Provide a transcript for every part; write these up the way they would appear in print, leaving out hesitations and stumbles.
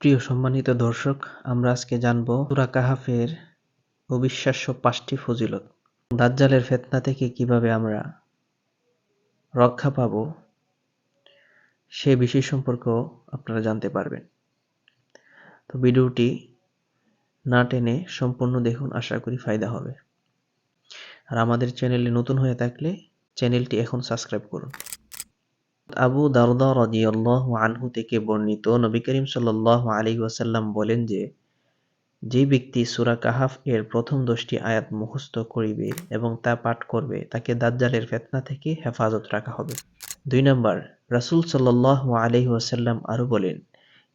প্রিয় সম্মানিত দর্শক, আমরা আজকে জানব সূরা কাহাফের অবিশ্বাস্য ৫টি ফজিলত। দাজ্জালের ফিতনা থেকে কিভাবে আমরা রক্ষা পাব সে বিষয় সম্পর্কেও আপনারা জানতে পারবেন। তো ভিডিওটি না টেনে সম্পূর্ণ দেখুন, আশা করি ফায়দা হবে। আর আমাদের চ্যানেলে নতুন হয়ে থাকলে চ্যানেলটি এখন সাবস্ক্রাইব করুন। আবু দারদা রাদিয়াল্লাহু আনহু থেকে বর্ণিত, নবী করিম সাল্লাল্লাহু আলাইহি ওয়াসাল্লাম বলেন যে ব্যক্তি সূরা কাহাফ এর প্রথম 10টি আয়াত মুখস্থ করিবে এবং তা পাঠ করবে, তাকে দাজ্জালের ফিতনা থেকে হেফাজত রাখা হবে। 2 নাম্বার, রাসূল সাল্লাল্লাহু আলাইহি ওয়াসাল্লাম আরো বলেন,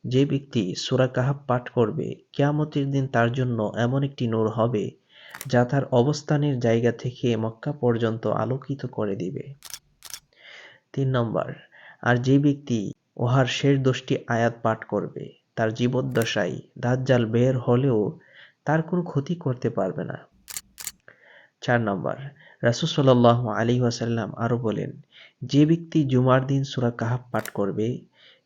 যে ব্যক্তি সূরা কাহাফ পাঠ করবে, কিয়ামতের দিন তার জন্য এমন একটি নূর হবে যা তার অবস্থানের জায়গা থেকে মক্কা পর্যন্ত আলোকিত করে দিবে। 3 নম্বর, আর যে ব্যক্তি উহার শেষ 10টি আয়াত পাঠ করবে, তার জীবদ্দশায় দাজ্জাল বের হলেও তার কোনো ক্ষতি করতে পারবে না। 4 নম্বর, রাসূল সাল্লাল্লাহু আলাইহি ওয়াসাল্লাম আরো বলেন, যে ব্যক্তি জুমার দিন সূরা কাহাফ পাঠ করবে,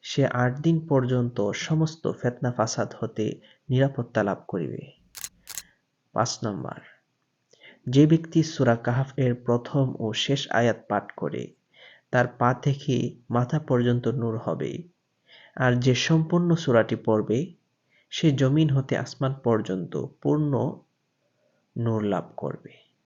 সে 8 দিন পর্যন্ত সমস্ত ফিতনা ফাসাদ হতে নিরাপত্তা লাভ করিবে। 5 নম্বর, যে ব্যক্তি সূরা কাহাফ এর প্রথম ও শেষ আয়াত পাঠ করে, তার পা থেকে মাথা পর্যন্ত নূর হবে, আর যে সম্পূর্ণ সূরাটি পড়বে, সে জমিন হতে আসমান পর্যন্ত পূর্ণ নূর লাভ করবে।